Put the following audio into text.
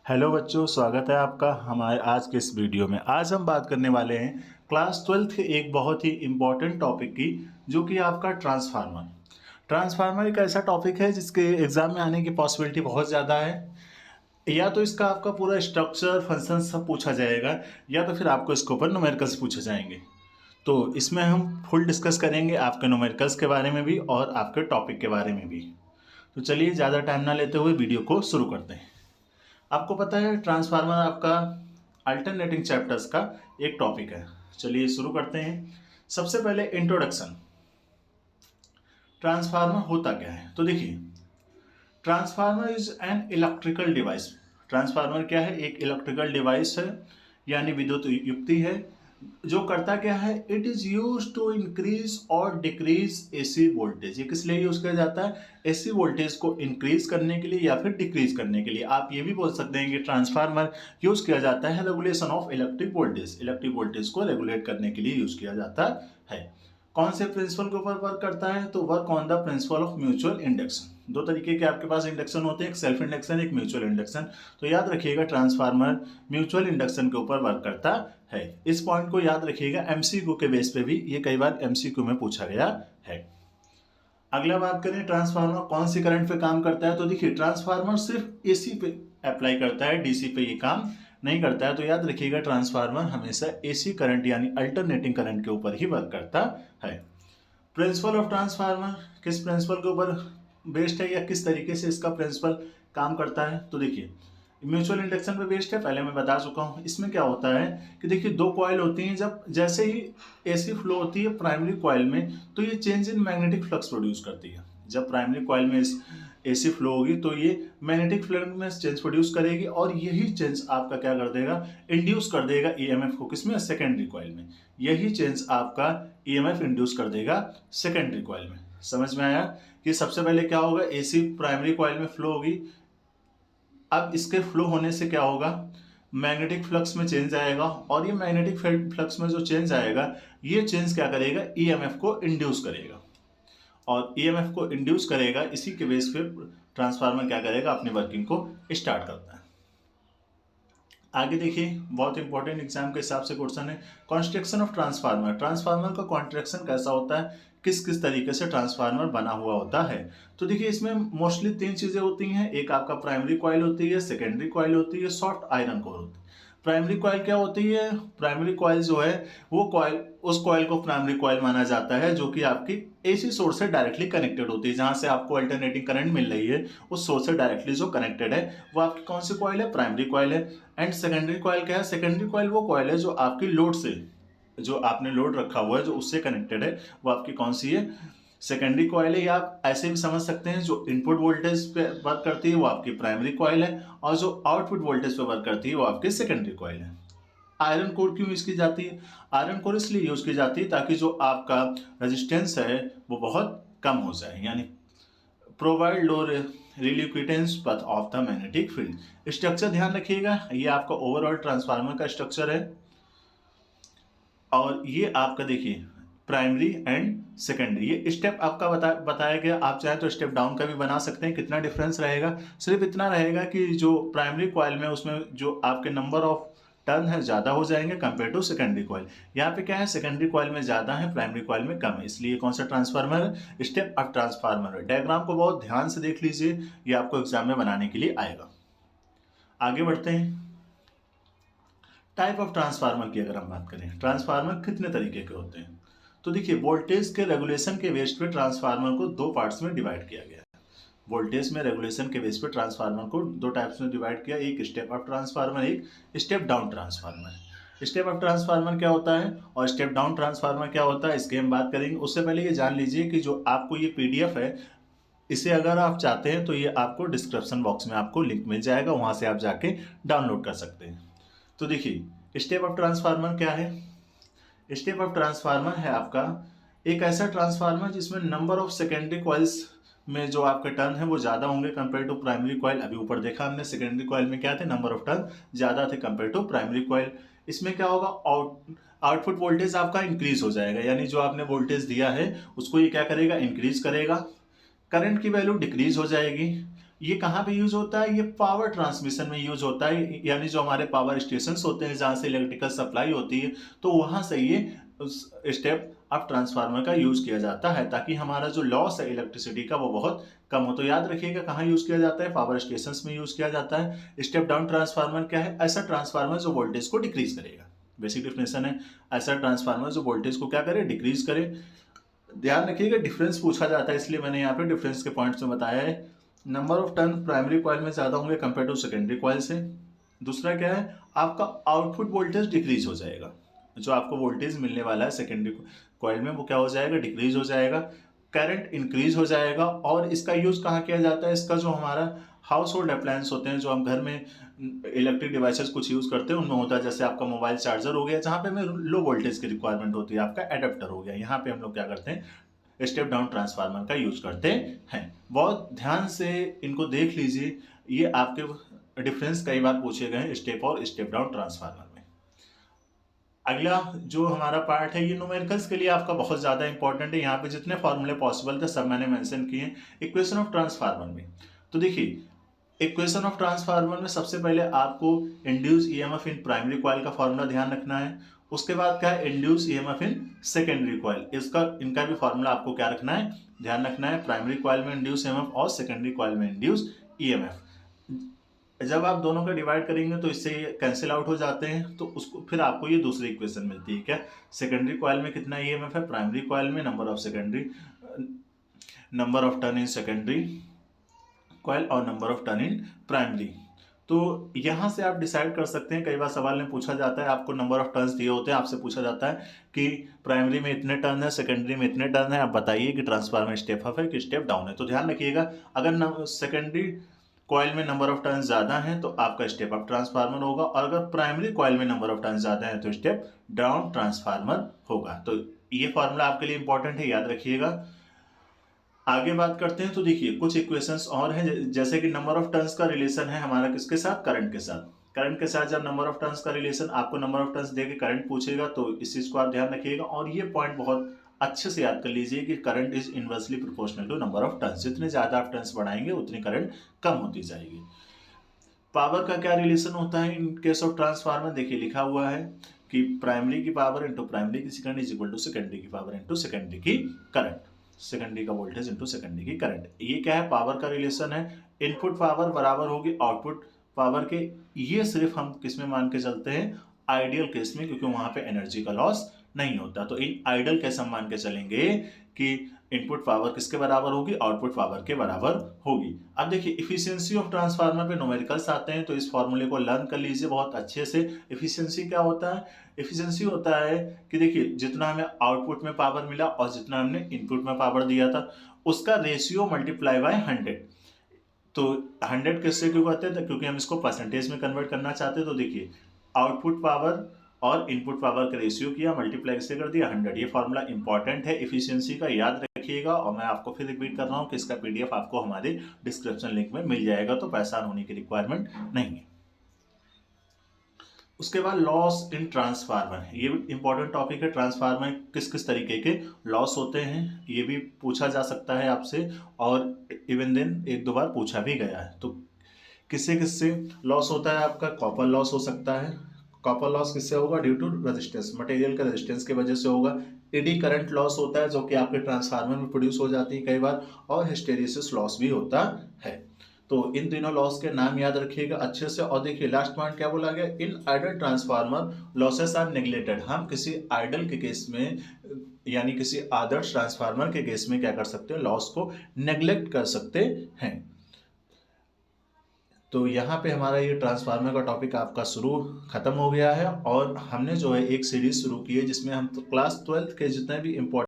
Hello बच्चों, स्वागत है आपका हमारे आज के इस वीडियो में। आज हम बात करने वाले हैं क्लास 12th के एक बहुत ही इम्पॉर्टेंट टॉपिक की, जो कि आपका ट्रांसफार्मर। ट्रांसफार्मर एक ऐसा टॉपिक है जिसके एग्जाम में आने की पॉसिबिलिटी बहुत ज़्यादा है। या तो इसका आपका पूरा स्ट्रक्चर फंक्शन सब पूछा जाएगा, या तो फिर आपको इसके ऊपर न्यूमेरिकल्स पूछे जाएंगे। तो इसमें हम फुल डिस्कस करेंगे आपके न्यूमेरिकल्स के बारे में भी और आपके टॉपिक के बारे में भी। तो चलिए ज़्यादा टाइम ना लेते हुए वीडियो को शुरू करते हैं। आपको पता है ट्रांसफार्मर आपका अल्टरनेटिंग चैप्टर्स का एक टॉपिक है। चलिए शुरू करते हैं। सबसे पहले इंट्रोडक्शन। ट्रांसफार्मर होता क्या है? तो देखिए, transformer is an electrical device. Transformer क्या है? एक इलेक्ट्रिकल डिवाइस है, यानी विद्युत युक्ति है। जो करता क्या है? It is use to increase और डिक्रीज एसी वोल्टेज। ये किस लिए यूज किया जाता है? एसी वोल्टेज को इंक्रीज करने के लिए या फिर डिक्रीज करने के लिए। आप ये भी बोल सकते हैं कि ट्रांसफार्मर यूज किया जाता है regulation of electric voltage. Electric voltage को रेगुलेट करने के लिए यूज किया जाता है। कौन से प्रिंसिपल के ऊपर वर्क करता है? तो work on the principle of mutual induction. दो तरीके के आपके पास इंडक्शन होते हैं, एक सेल्फ इंडक्शन, एक म्यूचुअल इंडक्शन। तो याद रखिएगा, ट्रांसफार्मर म्यूचुअल इंडक्शन के ऊपर वर्क करता है। इस पॉइंट को याद रखिएगा, एमसीक्यू के बेस पे भी ये कई बार एमसीक्यू में पूछा गया है। अगला बात करें, ट्रांसफार्मर कौन सी करंट पे काम करता है? तो देखिए, ट्रांसफार्मर सिर्फ एसी पे अप्लाई करता है, डीसी पे ये काम नहीं करता है। तो याद रखिएगा, ट्रांसफार्मर हमेशा एसी करंट यानी अल्टरनेटिंग करंट के ऊपर ही वर्क करता है। प्रिंसिपल ऑफ ट्रांसफार्मर किस प्रिंसिपल के ऊपर बेस्ड है, या किस तरीके से इसका प्रिंसिपल काम करता है? तो देखिए, म्यूचुअल इंडक्शन पे बेस्ड है, पहले मैं बता चुका हूँ। इसमें क्या होता है कि देखिए, दो कॉइल होती हैं। जब जैसे ही एसी फ्लो होती है प्राइमरी कॉइल में, तो ये change in magnetic flux produce करती है। जब प्राइमरी कॉइल में एसी फ्लो होगी तो ये मैग्नेटिक फ्लक्स में चेंज प्रोड्यूस करेगी, और यही चेंज आपका क्या कर देगा? इंड्यूस कर देगा ईएमएफ को। किसमें? सेकेंडरी कॉइल में। यही चेंज आपका ईएमएफ इंड्यूस कर देगा सेकेंडरी कॉइल में। समझ में आया कि सबसे पहले क्या होगा? एसी प्राइमरी कॉइल में फ्लो होगी। अब इसके फ्लो होने से क्या होगा? मैग्नेटिक फ्लक्स में चेंज आएगा, और ये मैग्नेटिक फ्लक्स में जो चेंज आएगा, ये चेंज क्या करेगा? ईएमएफ को इंड्यूस करेगा, और ईएमएफ को इंड्यूस करेगा। इसी के बेस पे ट्रांसफार्मर क्या करेगा? अपनी वर्किंग को स्टार्ट करता है। आगे देखिए, बहुत इंपॉर्टेंट एग्जाम के हिसाब से क्वेश्चन है, कंस्ट्रक्शन ऑफ ट्रांसफार्मर। ट्रांसफार्मर का कॉन्स्ट्रक्शन कैसा होता है? किस किस तरीके से ट्रांसफार्मर बना हुआ होता है? तो देखिए, इसमें मोस्टली तीन चीजें होती हैं। एक आपका प्राइमरी कॉइल होती है, सेकेंडरी कॉइल होती है, सॉफ्ट आयरन कोर होती है। प्राइमरी कॉइल क्या होती है? प्राइमरी कॉइल जो है वो कॉइल, उस कॉइल को प्राइमरी कॉइल माना जाता है जो कि आपकी एसी सोर्स से डायरेक्टली कनेक्टेड होती है। जहां से आपको अल्टरनेटिंग करंट मिल रही है, उस सोर्स से डायरेक्टली जो कनेक्टेड है, वो आपकी कौन सी कॉइल है? प्राइमरी कॉइल है। एंड सेकेंडरी कॉइल क्या है? सेकेंडरी कॉइल वो कॉइल है जो आपकी लोड से, जो आपने लोड रखा हुआ है, जो उससे कनेक्टेड है, वो आपकी कौन सी है? सेकेंडरी कॉइल है। या आप ऐसे भी समझ सकते हैं, जो इनपुट वोल्टेज पे वर्क करती है वो आपकी प्राइमरी कॉइल है, और जो आउटपुट वोल्टेज पे वर्क करती है वो आपकी सेकेंडरी कॉइल है। आयरन कोर क्यों यूज की जाती है? आयरन कोर इसलिए यूज की जाती है ताकि जो आपका रेजिस्टेंस है वो बहुत कम हो जाए, यानी provide low reluctance path of the magnetic field. Structure ध्यान रखिएगा, ये आपका ओवरऑल ट्रांसफार्मर का स्ट्रक्चर है, और ये आपका देखिए प्राइमरी एंड सेकेंडरी। ये स्टेप आपका बताया गया। आप चाहे तो स्टेप डाउन का भी बना सकते हैं। कितना डिफरेंस रहेगा? सिर्फ इतना रहेगा कि जो प्राइमरी कॉइल में, उसमें जो आपके नंबर ऑफ टर्न है ज़्यादा हो जाएंगे कंपेयर टू सेकेंडरी कॉइल। यहाँ पे क्या है? सेकेंडरी कॉइल में ज़्यादा है, प्राइमरी कॉइल में कम है। इसलिए कौन सा ट्रांसफार्मर है? स्टेप अप ट्रांसफार्मर है। डायग्राम को बहुत ध्यान से देख लीजिए, ये आपको एग्जाम में बनाने के लिए आएगा। आगे बढ़ते हैं। टाइप ऑफ ट्रांसफार्मर की अगर हम बात करें, ट्रांसफार्मर कितने तरीके के होते हैं? तो देखिए, वोल्टेज के रेगुलेशन के बेस पे ट्रांसफार्मर को दो पार्ट्स में डिवाइड किया गया है। वोल्टेज में रेगुलेशन के बेस पे ट्रांसफार्मर को दो टाइप्स में डिवाइड किया, एक स्टेप अप ट्रांसफार्मर, एक step down transformer. Step up transformer क्या होता है और स्टेप डाउन ट्रांसफार्मर क्या होता है, इसकी हम बात करेंगे। उससे पहले ये जान लीजिए कि जो आपको ये पीडीएफ है, इसे अगर आप चाहते हैं तो ये आपको डिस्क्रिप्शन बॉक्स में आपको लिंक मिल जाएगा, वहां से आप जाके डाउनलोड कर सकते हैं। तो देखिए, स्टेप अप ट्रांसफार्मर क्या है? स्टेप अप ट्रांसफार्मर है आपका एक ऐसा ट्रांसफार्मर जिसमें नंबर ऑफ सेकेंडरी कॉइल्स में जो आपके टर्न है वो ज़्यादा होंगे कंपेयर टू प्राइमरी कॉइल। अभी ऊपर देखा हमने, सेकेंडरी कॉइल में क्या थे? नंबर ऑफ टर्न ज़्यादा थे कंपेयर टू प्राइमरी कॉइल। इसमें क्या होगा? आउटपुट वोल्टेज आपका इंक्रीज हो जाएगा, यानी जो आपने वोल्टेज दिया है उसको ये क्या करेगा? इंक्रीज करेगा। करंट की वैल्यू डिक्रीज हो जाएगी। ये कहाँ पे यूज होता है? ये पावर ट्रांसमिशन में यूज होता है, यानी जो हमारे पावर स्टेशन होते हैं जहाँ से इलेक्ट्रिकल सप्लाई होती है, तो वहां से ये स्टेप अप ट्रांसफार्मर का यूज किया जाता है, ताकि हमारा जो लॉस है इलेक्ट्रिसिटी का वो बहुत कम हो। तो याद रखिएगा कहाँ यूज किया जाता है? पावर स्टेशन में यूज किया जाता है। स्टेप डाउन ट्रांसफार्मर क्या है? ऐसा ट्रांसफार्मर जो वोल्टेज को डिक्रीज करेगा। बेसिक डिफिनेशन है, ऐसा ट्रांसफार्मर जो वोल्टेज को क्या करे? डिक्रीज करे। ध्यान रखिएगा डिफरेंस पूछा जाता है, इसलिए मैंने यहाँ पे डिफरेंस के पॉइंट्स में बताया है। Number of turn primary coil में ज्यादा होंगे कंपेयर टू सेकेंडरी कॉइल से। दूसरा क्या है? आपका आउटपुट वोल्टेज डिक्रीज हो जाएगा। जो आपको वोल्टेज मिलने वाला है सेकेंडरी कॉइल में वो क्या हो जाएगा? डिक्रीज हो जाएगा। करंट इंक्रीज हो जाएगा। और इसका यूज कहाँ किया जाता है? इसका जो हमारा हाउस होल्ड अप्लायंस होते हैं, जो हम घर में इलेक्ट्रिक डिवाइसेस कुछ यूज करते हैं, उनमें होता है। जैसे आपका मोबाइल चार्जर हो गया, जहाँ पे हमें लो वोल्टेज की रिक्वायरमेंट होती है। आपका एडेप्टर हो गया, यहाँ पे हम लोग क्या करते हैं? स्टेप डाउन ट्रांसफार्मर का यूज करते हैं। बहुत ध्यान से इनको देख लीजिए, ये आपके डिफरेंस कई बार पूछे गए हैं स्टेप और स्टेप डाउन ट्रांसफार्मर में। अगला जो हमारा पार्ट है ये न्यूमेरिकल्स के लिए आपका बहुत ज़्यादा इंपॉर्टेंट है। यहाँ पे जितने फॉर्मूले पॉसिबल थे सब मैंने मेंशन किए हैं इक्वेशन ऑफ ट्रांसफार्मर में। तो देखिए, इक्वेशन ऑफ ट्रांसफार्मर में सबसे पहले आपको induce EMF in primary coil का फॉर्मूला ध्यान रखना है। उसके बाद क्या है? Induce EMF in secondary coil. इनका भी फॉर्मूला आपको क्या रखना है? ध्यान रखना है। प्राइमरी कॉइल में इंड्यूस ईएमएफ और सेकेंडरी कॉइल में इंड्यूस ईएमएफ। जब आप दोनों का डिवाइड करेंगे तो इससे कैंसिल आउट हो जाते हैं, तो उसको फिर आपको ये दूसरी इक्वेशन मिलती है। क्या? सेकेंडरी कॉइल में कितना ईएमएफ है? प्राइमरी कॉइल में number of turn in secondary coil और number of turn in primary. तो यहां से आप डिसाइड कर सकते हैं। कई बार सवाल में पूछा जाता है, आपको नंबर ऑफ टर्न्स दिए होते हैं, आपसे पूछा जाता है कि प्राइमरी में इतने टर्न है, सेकेंडरी में इतने टर्न है, आप बताइए कि ट्रांसफार्मर स्टेप अप है कि स्टेप डाउन है। तो ध्यान रखिएगा, अगर सेकेंडरी कॉइल में नंबर ऑफ टर्न ज्यादा है तो आपका स्टेप अप ट्रांसफार्मर होगा, और अगर प्राइमरी कॉइल में नंबर ऑफ टर्न ज्यादा है तो स्टेप डाउन ट्रांसफार्मर होगा। तो ये फॉर्मूला आपके लिए इंपॉर्टेंट है, याद रखिएगा। आगे बात करते हैं। तो देखिए कुछ इक्वेशंस और हैं, जैसे कि नंबर ऑफ टर्न्स का रिलेशन है हमारा किसके साथ? करंट के साथ। करंट के साथ जब नंबर ऑफ टर्न्स का रिलेशन, आपको नंबर ऑफ टर्न्स देके करंट पूछेगा तो इस चीज को आप ध्यान रखिएगा। और ये पॉइंट बहुत अच्छे से याद कर लीजिए कि current is inversely proportional to number of turns. जितने ज्यादा आप टर्न्स बढ़ाएंगे उतनी करंट कम होती जाएगी। पावर का क्या रिलेशन होता है इन केस ऑफ ट्रांसफार्मर? देखिए लिखा हुआ है कि प्राइमरी की पावर इंटू प्राइमरी की current is equal to secondary की पावर इंटू सेकेंडरी की करंट। सेकेंडरी का वोल्टेज इंटू सेकेंडरी की करंट। ये क्या है? पावर का रिलेशन है। इनपुट पावर बराबर होगी आउटपुट पावर के। ये सिर्फ हम किस में मान के चलते हैं? आइडियल केस में, क्योंकि वहां पे एनर्जी का लॉस नहीं होता। तो इन आइडियल केस हम मान के चलेंगे कि इनपुट पावर किसके बराबर होगी? आउटपुट पावर के बराबर होगी। अब देखिए इफिशियंसी ऑफ ट्रांसफार्मर पे न्यूमेरिकल्स आते हैं, तो इस फॉर्मूले को लर्न कर लीजिए बहुत अच्छे से। इफिशियंसी क्या होता है? इफिशियंसी होता है कि देखिए जितना हमें आउटपुट में पावर मिला और जितना हमने इनपुट में पावर दिया था उसका रेशियो मल्टीप्लाई बाय 100। तो 100 किससे क्यों कहते हैं? क्योंकि हम इसको परसेंटेज में कन्वर्ट करना चाहते हैं। तो देखिए आउटपुट पावर और इनपुट पावर का रेशियो किया, मल्टीप्लाई से कर दिया 100। ये फॉर्मूला इंपॉर्टेंट है इफिशियंसी का, याद रखिएगा। और मैं आपको फिर रिपीट कर रहा हूँ कि इसका पीडीएफ आपको हमारे डिस्क्रिप्शन लिंक में मिल जाएगा, तो परेशान होने की रिक्वायरमेंट नहीं है। उसके बाद लॉस इन ट्रांसफार्मर, ये भी इंपॉर्टेंट टॉपिक है। ट्रांसफार्मर किस किस तरीके के लॉस होते हैं ये भी पूछा जा सकता है आपसे, और इवन देन एक दो बार पूछा भी गया है। तो किससे किससे लॉस होता है? आपका कॉपर लॉस हो सकता है। कॉपर लॉस किससे होगा? ड्यू टू रेजिस्टेंस, मटेरियल का रेजिस्टेंस की वजह से होगा। एडी करंट लॉस होता है जो कि आपके ट्रांसफार्मर में प्रोड्यूस हो जाती है कई बार, और हिस्टेरिसिस लॉस भी होता है। तो इन तीनों लॉस के नाम याद रखिएगा अच्छे से। और देखिए लास्ट पॉइंट क्या बोला गया? In ideal transformer losses are neglected. हम किसी आइडल के केस में, यानी किसी आदर्श ट्रांसफार्मर के केस में क्या कर सकते हैं? लॉस को नेग्लेक्ट कर सकते हैं। तो यहाँ पे हमारा ये ट्रांसफार्मर का टॉपिक आपका खत्म हो गया है। और हमने जो है एक सीरीज शुरू की है जिसमें हम तो क्लास 12th के जितने भी इंपॉर्टेंट